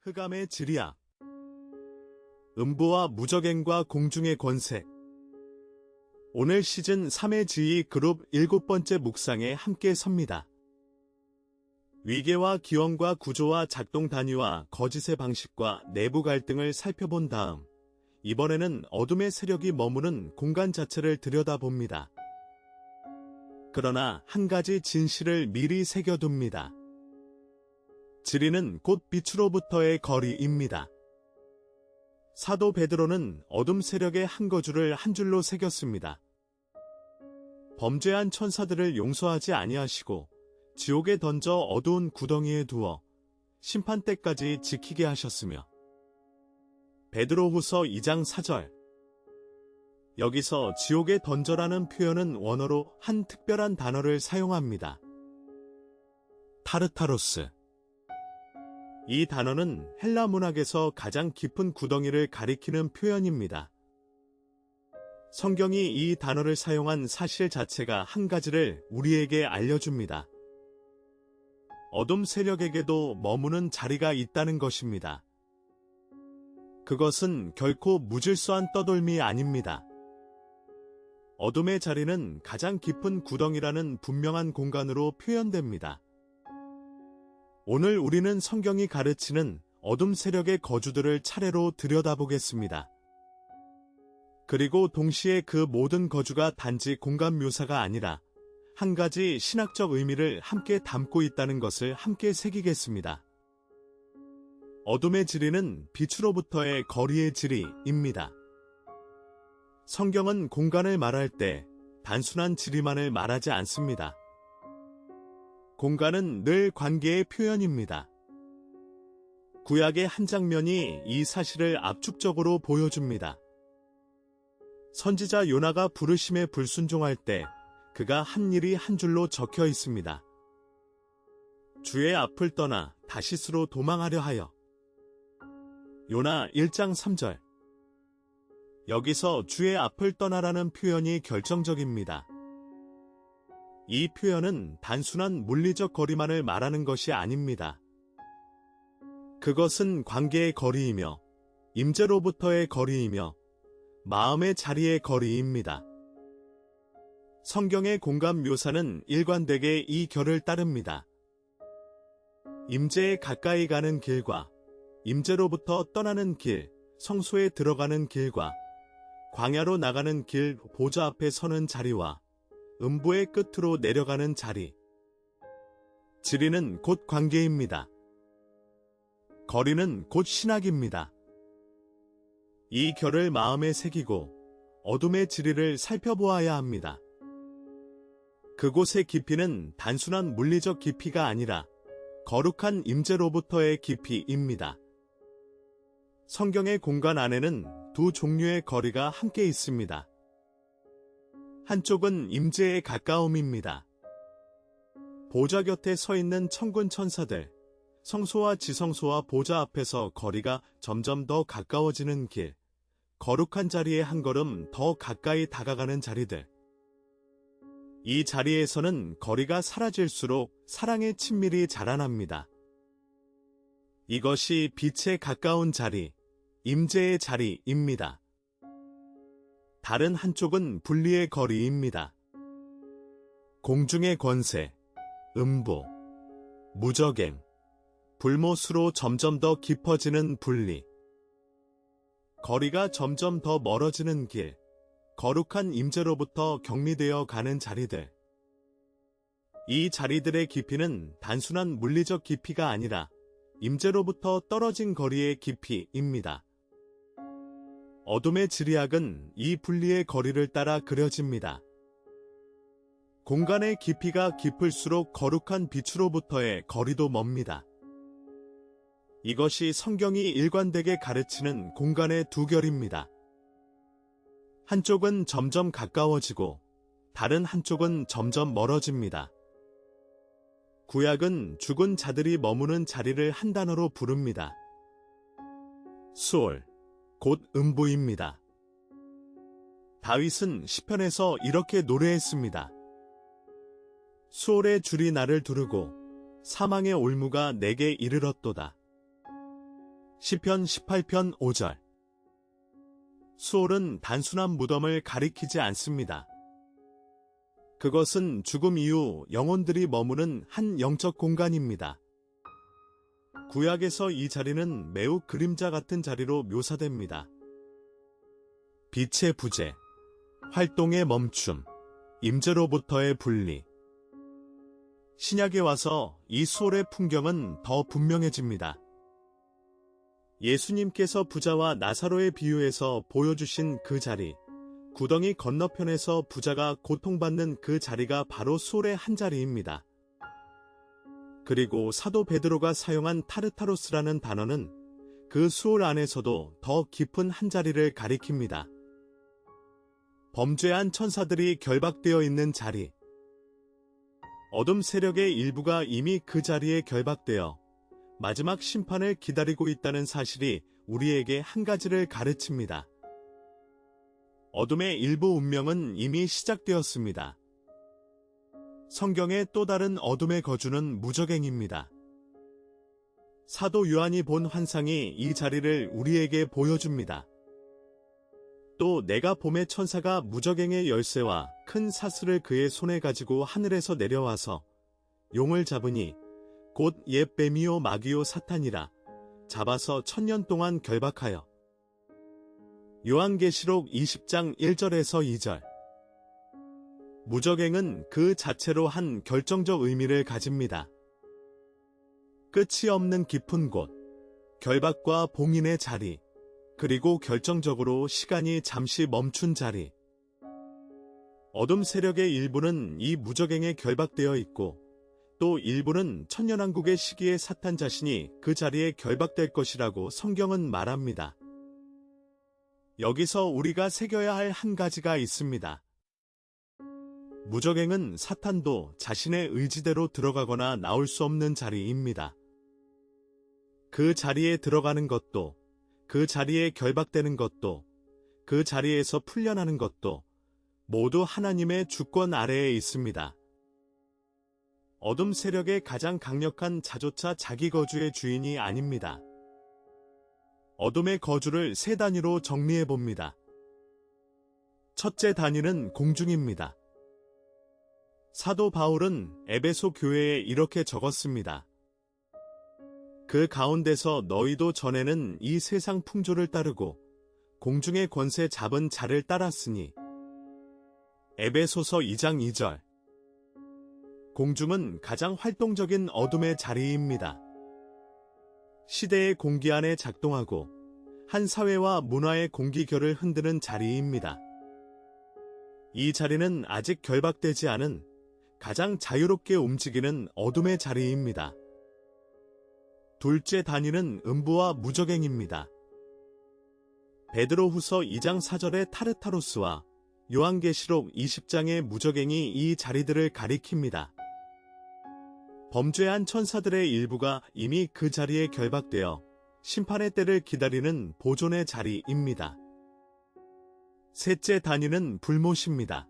흑암의 지리야. 음부와 무적행과 공중의 권세. 오늘 시즌 3의 지휘 그룹 7번째 묵상에 함께 섭니다. 위계와 기원과 구조와 작동 단위와 거짓의 방식과 내부 갈등을 살펴본 다음 이번에는 어둠의 세력이 머무는 공간 자체를 들여다봅니다. 그러나 한 가지 진실을 미리 새겨둡니다. 지리는 곧 빛으로부터의 거리입니다. 사도 베드로는 어둠 세력의 한 거주를 한 줄로 새겼습니다. 범죄한 천사들을 용서하지 아니하시고 지옥에 던져 어두운 구덩이에 두어 심판 때까지 지키게 하셨으며. 베드로후서 2장 4절. 여기서 지옥에 던져라는 표현은 원어로 한 특별한 단어를 사용합니다. 타르타로스. 이 단어는 헬라 문학에서 가장 깊은 구덩이를 가리키는 표현입니다. 성경이 이 단어를 사용한 사실 자체가 한 가지를 우리에게 알려줍니다. 어둠 세력에게도 머무는 자리가 있다는 것입니다. 그것은 결코 무질서한 떠돌미 아닙니다. 어둠의 자리는 가장 깊은 구덩이라는 분명한 공간으로 표현됩니다. 오늘 우리는 성경이 가르치는 어둠 세력의 거주들을 차례로 들여다보겠습니다. 그리고 동시에 그 모든 거주가 단지 공간 묘사가 아니라 한 가지 신학적 의미를 함께 담고 있다는 것을 함께 새기겠습니다. 어둠의 지리는 빛으로부터의 거리의 지리입니다. 성경은 공간을 말할 때 단순한 지리만을 말하지 않습니다. 공간은 늘 관계의 표현입니다. 구약의 한 장면이 이 사실을 압축적으로 보여줍니다. 선지자 요나가 부르심에 불순종할 때 그가 한 일이 한 줄로 적혀 있습니다. 주의 앞을 떠나 다시스로 도망하려 하여. 요나 1장 3절. 여기서 주의 앞을 떠나라는 표현이 결정적입니다. 이 표현은 단순한 물리적 거리만을 말하는 것이 아닙니다. 그것은 관계의 거리이며 임재로부터의 거리이며 마음의 자리의 거리입니다. 성경의 공간 묘사는 일관되게 이 결을 따릅니다. 임재에 가까이 가는 길과 임재로부터 떠나는 길, 성소에 들어가는 길과 광야로 나가는 길, 보좌 앞에 서는 자리와 음부의 끝으로 내려가는 자리. 지리는 곧 관계입니다. 거리는 곧 신학입니다. 이 결을 마음에 새기고 어둠의 지리를 살펴보아야 합니다. 그곳의 깊이는 단순한 물리적 깊이가 아니라 거룩한 임재로부터의 깊이입니다. 성경의 공간 안에는 두 종류의 거리가 함께 있습니다. 한쪽은 임재의 가까움입니다. 보좌 곁에 서 있는 천군 천사들, 성소와 지성소와 보좌 앞에서 거리가 점점 더 가까워지는 길, 거룩한 자리에 한 걸음 더 가까이 다가가는 자리들. 이 자리에서는 거리가 사라질수록 사랑의 친밀이 자라납니다. 이것이 빛에 가까운 자리, 임재의 자리입니다. 다른 한쪽은 분리의 거리입니다. 공중의 권세, 음부, 무적행, 불못으로 점점 더 깊어지는 분리. 거리가 점점 더 멀어지는 길, 거룩한 임재로부터 격리되어 가는 자리들. 이 자리들의 깊이는 단순한 물리적 깊이가 아니라 임재로부터 떨어진 거리의 깊이입니다. 어둠의 지리학은 이 분리의 거리를 따라 그려집니다. 공간의 깊이가 깊을수록 거룩한 빛으로부터의 거리도 멉니다. 이것이 성경이 일관되게 가르치는 공간의 두 결입니다. 한쪽은 점점 가까워지고 다른 한쪽은 점점 멀어집니다. 구약은 죽은 자들이 머무는 자리를 한 단어로 부릅니다. 수올, 곧 음부입니다. 다윗은 시편에서 이렇게 노래했습니다. 수올의 줄이 나를 두르고 사망의 올무가 내게 이르렀도다. 시편 18편 5절. 수월은 단순한 무덤을 가리키지 않습니다. 그것은 죽음 이후 영혼들이 머무는 한 영적 공간입니다. 구약에서 이 자리는 매우 그림자 같은 자리로 묘사됩니다. 빛의 부재, 활동의 멈춤, 임재로부터의 분리. 신약에 와서 이 수월의 풍경은 더 분명해집니다. 예수님께서 부자와 나사로의 비유에서 보여주신 그 자리, 구덩이 건너편에서 부자가 고통받는 그 자리가 바로 수월의 한 자리입니다. 그리고 사도 베드로가 사용한 타르타로스라는 단어는 그 수월 안에서도 더 깊은 한 자리를 가리킵니다. 범죄한 천사들이 결박되어 있는 자리. 어둠 세력의 일부가 이미 그 자리에 결박되어 마지막 심판을 기다리고 있다는 사실이 우리에게 한 가지를 가르칩니다. 어둠의 일부 운명은 이미 시작되었습니다. 성경의 또 다른 어둠의 거주는 무적행입니다. 사도 요한이 본 환상이 이 자리를 우리에게 보여줍니다. 또 내가 봄의 천사가 무적행의 열쇠와 큰 사슬을 그의 손에 가지고 하늘에서 내려와서 용을 잡으니 곧 옛 뱀이요 마귀요 사탄이라 잡아서 1000년 동안 결박하여. 요한계시록 20장 1절에서 2절. 무적행은 그 자체로 한 결정적 의미를 가집니다. 끝이 없는 깊은 곳, 결박과 봉인의 자리, 그리고 결정적으로 시간이 잠시 멈춘 자리. 어둠 세력의 일부는 이 무적행에 결박되어 있고 또 일부는 천년왕국의 시기에 사탄 자신이 그 자리에 결박될 것이라고 성경은 말합니다. 여기서 우리가 새겨야 할 한 가지가 있습니다. 무적행은 사탄도 자신의 의지대로 들어가거나 나올 수 없는 자리입니다. 그 자리에 들어가는 것도, 그 자리에 결박되는 것도, 그 자리에서 풀려나는 것도 모두 하나님의 주권 아래에 있습니다. 어둠 세력의 가장 강력한 자조차 자기 거주의 주인이 아닙니다. 어둠의 거주를 세 단위로 정리해봅니다. 첫째 단위는 공중입니다. 사도 바울은 에베소 교회에 이렇게 적었습니다. 그 가운데서 너희도 전에는 이 세상 풍조를 따르고 공중의 권세 잡은 자를 따랐으니. 에베소서 2장 2절. 공중은 가장 활동적인 어둠의 자리입니다. 시대의 공기 안에 작동하고 한 사회와 문화의 공기결을 흔드는 자리입니다. 이 자리는 아직 결박되지 않은 가장 자유롭게 움직이는 어둠의 자리입니다. 둘째 단위는 음부와 무적행입니다. 베드로후서 2장 4절의 타르타로스와 요한계시록 20장의 무적행이 이 자리들을 가리킵니다. 범죄한 천사들의 일부가 이미 그 자리에 결박되어 심판의 때를 기다리는 보존의 자리입니다. 셋째 단위는 불못입니다.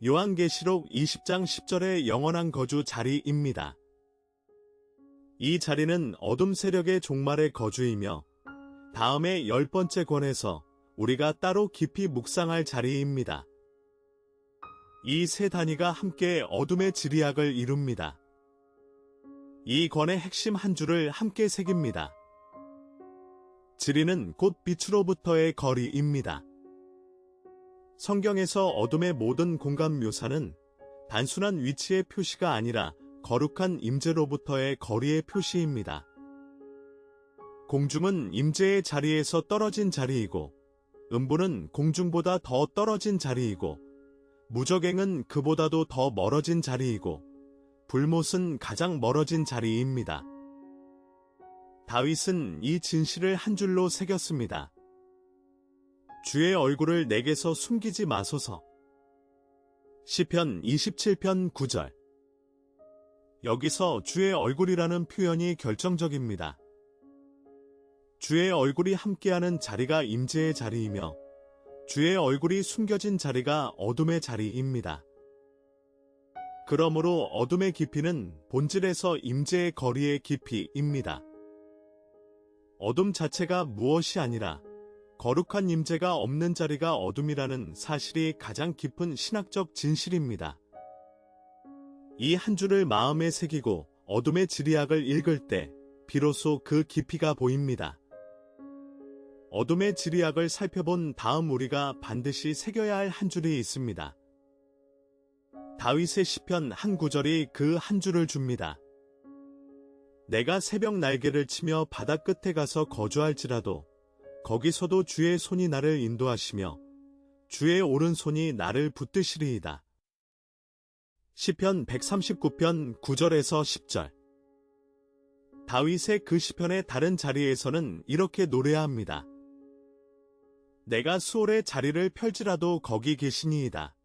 요한계시록 20장 10절의 영원한 거주 자리입니다. 이 자리는 어둠 세력의 종말의 거주이며 다음의 10번째 권에서 우리가 따로 깊이 묵상할 자리입니다. 이 세 단위가 함께 어둠의 지리학을 이룹니다. 이 권의 핵심 한 줄을 함께 새깁니다. 지리는 곧 빛으로부터의 거리입니다. 성경에서 어둠의 모든 공간 묘사는 단순한 위치의 표시가 아니라 거룩한 임재로부터의 거리의 표시입니다. 공중은 임재의 자리에서 떨어진 자리이고 음부는 공중보다 더 떨어진 자리이고 무적행은 그보다도 더 멀어진 자리이고 불못은 가장 멀어진 자리입니다. 다윗은 이 진실을 한 줄로 새겼습니다. 주의 얼굴을 내게서 숨기지 마소서. 시편 27편 9절. 여기서 주의 얼굴이라는 표현이 결정적입니다. 주의 얼굴이 함께하는 자리가 임재의 자리이며 주의 얼굴이 숨겨진 자리가 어둠의 자리입니다. 그러므로 어둠의 깊이는 본질에서 임재의 거리의 깊이입니다. 어둠 자체가 무엇이 아니라 거룩한 임재가 없는 자리가 어둠이라는 사실이 가장 깊은 신학적 진실입니다. 이 한 줄을 마음에 새기고 어둠의 지리학을 읽을 때 비로소 그 깊이가 보입니다. 어둠의 지리학을 살펴본 다음 우리가 반드시 새겨야 할 한 줄이 있습니다. 다윗의 시편 한 구절이 그 한 줄을 줍니다. 내가 새벽 날개를 치며 바다 끝에 가서 거주할지라도 거기서도 주의 손이 나를 인도하시며 주의 오른손이 나를 붙드시리이다. 시편 139편 9절에서 10절. 다윗의 그 시편의 다른 자리에서는 이렇게 노래합니다. 내가 수월의 자리를 펼지라도 거기 계시니이다.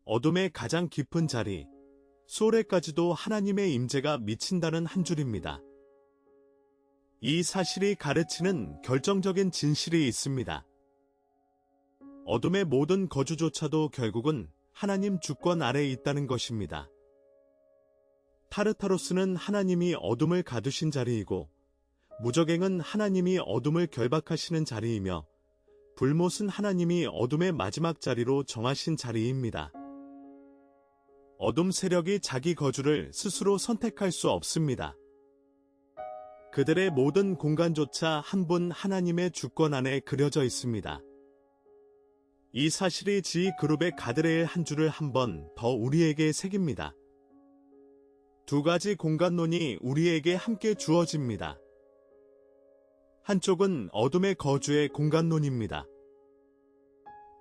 어둠의 가장 깊은 자리, 수월에까지도 하나님의 임재가 미친다는 한 줄입니다. 이 사실이 가르치는 결정적인 진실이 있습니다. 어둠의 모든 거주조차도 결국은 하나님 주권 아래에 있다는 것입니다. 타르타로스는 하나님이 어둠을 가두신 자리이고, 무저갱은 하나님이 어둠을 결박하시는 자리이며, 불못은 하나님이 어둠의 마지막 자리로 정하신 자리입니다. 어둠 세력이 자기 거주를 스스로 선택할 수 없습니다. 그들의 모든 공간조차 한 분 하나님의 주권 안에 그려져 있습니다. 이 사실이 G그룹의 가드레일 한 줄을 한 번 더 우리에게 새깁니다. 두 가지 공간론이 우리에게 함께 주어집니다. 한쪽은 어둠의 거주의 공간론입니다.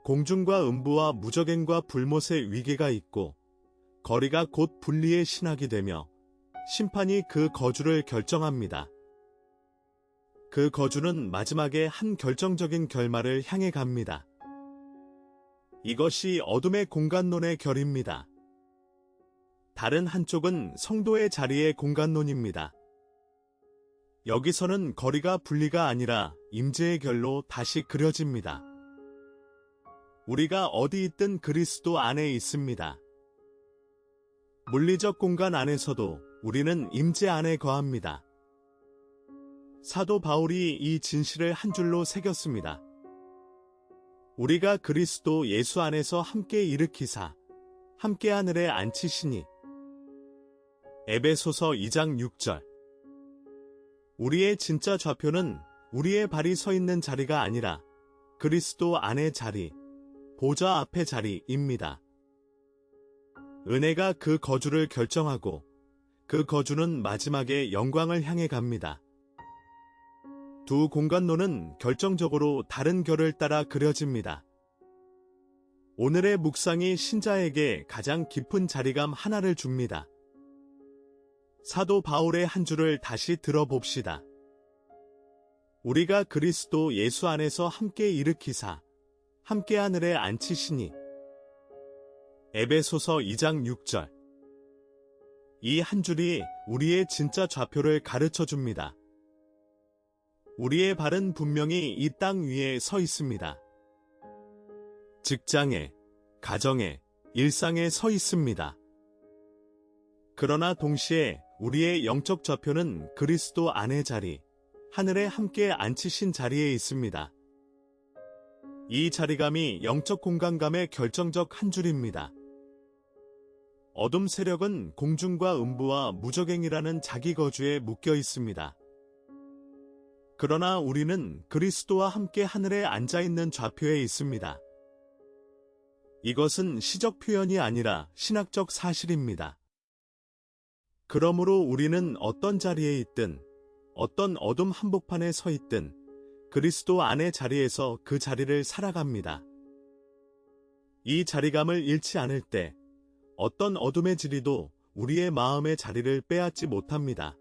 공중과 음부와 무저갱과 불못의 위계가 있고 거리가 곧 분리의 신학이 되며 심판이 그 거주를 결정합니다. 그 거주는 마지막에 한 결정적인 결말을 향해 갑니다. 이것이 어둠의 공간론의 결입니다. 다른 한쪽은 성도의 자리의 공간론입니다. 여기서는 거리가 분리가 아니라 임재의 결로 다시 그려집니다. 우리가 어디 있든 그리스도 안에 있습니다. 물리적 공간 안에서도 우리는 임재 안에 거합니다. 사도 바울이 이 진실을 한 줄로 새겼습니다. 우리가 그리스도 예수 안에서 함께 일으키사 함께 하늘에 앉히시니. 에베소서 2장 6절. 우리의 진짜 좌표는 우리의 발이 서 있는 자리가 아니라 그리스도 안의 자리, 보좌 앞의 자리입니다. 은혜가 그 거주를 결정하고 그 거주는 마지막에 영광을 향해 갑니다. 두 공간론은 결정적으로 다른 결을 따라 그려집니다. 오늘의 묵상이 신자에게 가장 깊은 자리감 하나를 줍니다. 사도 바울의 한 줄을 다시 들어봅시다. 우리가 그리스도 예수 안에서 함께 일으키사 함께 하늘에 앉히시니. 에베소서 2장 6절. 이 한 줄이 우리의 진짜 좌표를 가르쳐 줍니다. 우리의 발은 분명히 이 땅 위에 서 있습니다. 직장에, 가정에, 일상에 서 있습니다. 그러나 동시에 우리의 영적 좌표는 그리스도 안의 자리, 하늘에 함께 앉히신 자리에 있습니다. 이 자리감이 영적 공간감의 결정적 한 줄입니다. 어둠 세력은 공중과 음부와 무저갱이라는 자기 거주에 묶여 있습니다. 그러나 우리는 그리스도와 함께 하늘에 앉아있는 좌표에 있습니다. 이것은 시적 표현이 아니라 신학적 사실입니다. 그러므로 우리는 어떤 자리에 있든, 어떤 어둠 한복판에 서 있든, 그리스도 안의 자리에서 그 자리를 살아갑니다. 이 자리감을 잃지 않을 때, 어떤 어둠의 지리도 우리의 마음의 자리를 빼앗지 못합니다.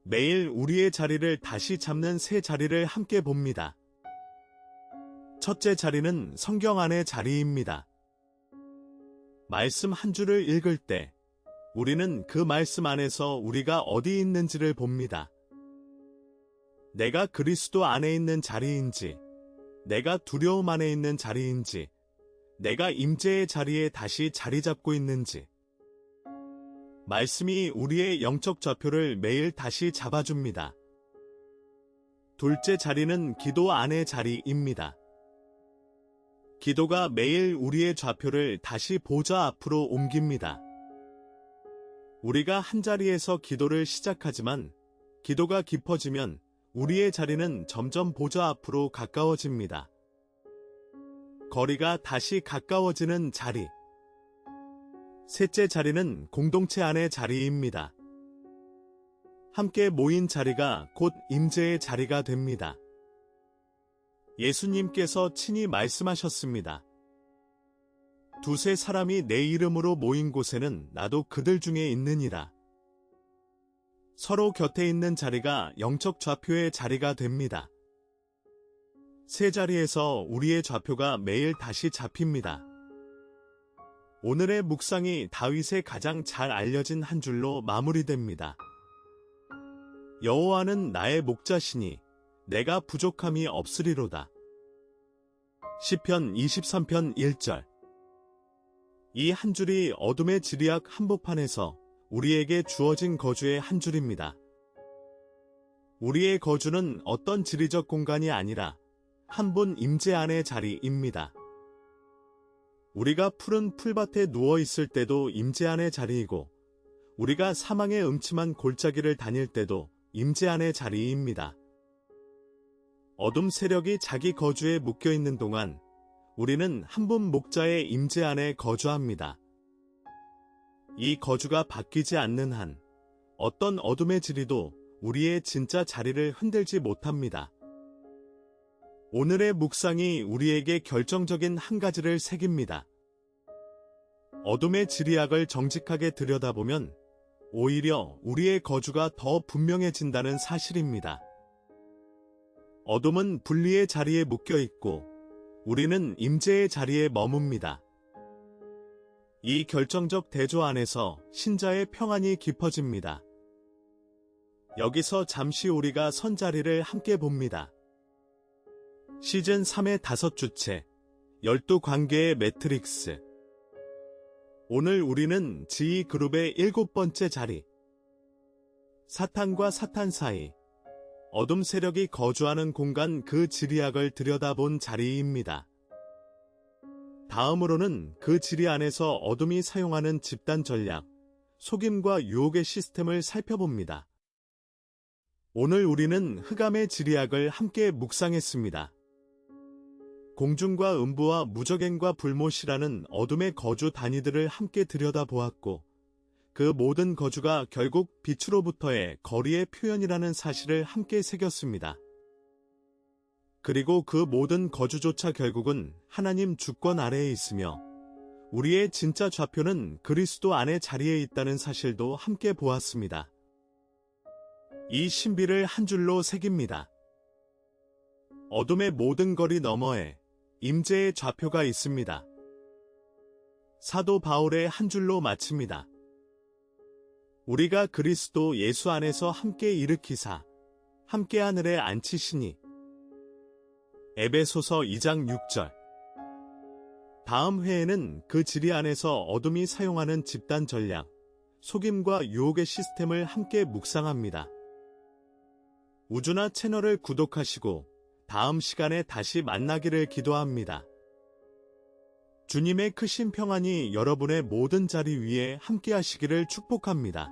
매일 우리의 자리를 다시 잡는 새 자리를 함께 봅니다. 첫째 자리는 성경 안의 자리입니다. 말씀 한 줄을 읽을 때 우리는 그 말씀 안에서 우리가 어디 있는지를 봅니다. 내가 그리스도 안에 있는 자리인지, 내가 두려움 안에 있는 자리인지, 내가 임재의 자리에 다시 자리 잡고 있는지. 말씀이 우리의 영적 좌표를 매일 다시 잡아줍니다. 둘째 자리는 기도 안의 자리입니다. 기도가 매일 우리의 좌표를 다시 보좌 앞으로 옮깁니다. 우리가 한자리에서 기도를 시작하지만 기도가 깊어지면 우리의 자리는 점점 보좌 앞으로 가까워집니다. 거리가 다시 가까워지는 자리. 셋째 자리는 공동체 안의 자리입니다. 함께 모인 자리가 곧 임재의 자리가 됩니다. 예수님께서 친히 말씀하셨습니다. 두세 사람이 내 이름으로 모인 곳에는 나도 그들 중에 있느니라. 서로 곁에 있는 자리가 영적 좌표의 자리가 됩니다. 세 자리에서 우리의 좌표가 매일 다시 잡힙니다. 오늘의 묵상이 다윗의 가장 잘 알려진 한 줄로 마무리됩니다. 여호와는 나의 목자시니 내가 부족함이 없으리로다. 시편 23편 1절. 이 한 줄이 어둠의 지리학 한복판에서 우리에게 주어진 거주의 한 줄입니다. 우리의 거주는 어떤 지리적 공간이 아니라 한 분 임재 안의 자리입니다. 우리가 푸른 풀밭에 누워 있을 때도 임재 안의 자리이고, 우리가 사망의 음침한 골짜기를 다닐 때도 임재 안의 자리입니다. 어둠 세력이 자기 거주에 묶여 있는 동안 우리는 한 분 목자의 임재 안에 거주합니다. 이 거주가 바뀌지 않는 한 어떤 어둠의 지리도 우리의 진짜 자리를 흔들지 못합니다. 오늘의 묵상이 우리에게 결정적인 한 가지를 새깁니다. 어둠의 지리학을 정직하게 들여다보면 오히려 우리의 거주가 더 분명해진다는 사실입니다. 어둠은 분리의 자리에 묶여 있고 우리는 임재의 자리에 머뭅니다. 이 결정적 대조 안에서 신자의 평안이 깊어집니다. 여기서 잠시 우리가 선 자리를 함께 봅니다. 시즌 3의 5주째, 12관계의 매트릭스. 오늘 우리는 지휘 그룹의 7번째 자리. 사탄과 사탄 사이, 어둠 세력이 거주하는 공간 그 지리학을 들여다본 자리입니다. 다음으로는 그 지리 안에서 어둠이 사용하는 집단 전략, 속임과 유혹의 시스템을 살펴봅니다. 오늘 우리는 흑암의 지리학을 함께 묵상했습니다. 공중과 음부와 무저갱과 불못이라는 어둠의 거주 단위들을 함께 들여다보았고, 그 모든 거주가 결국 빛으로부터의 거리의 표현이라는 사실을 함께 새겼습니다. 그리고 그 모든 거주조차 결국은 하나님 주권 아래에 있으며 우리의 진짜 좌표는 그리스도 안의 자리에 있다는 사실도 함께 보았습니다. 이 신비를 한 줄로 새깁니다. 어둠의 모든 거리 너머에 임재의 좌표가 있습니다. 사도 바울의 한 줄로 마칩니다. 우리가 그리스도 예수 안에서 함께 일으키사 함께 하늘에 앉히시니. 에베소서 2장 6절. 다음 회에는 그 지리 안에서 어둠이 사용하는 집단 전략, 속임과 유혹의 시스템을 함께 묵상합니다. 우주나 채널을 구독하시고 다음 시간에 다시 만나기를 기도합니다. 주님의 크신 평안이 여러분의 모든 자리 위에 함께 하시기를 축복합니다.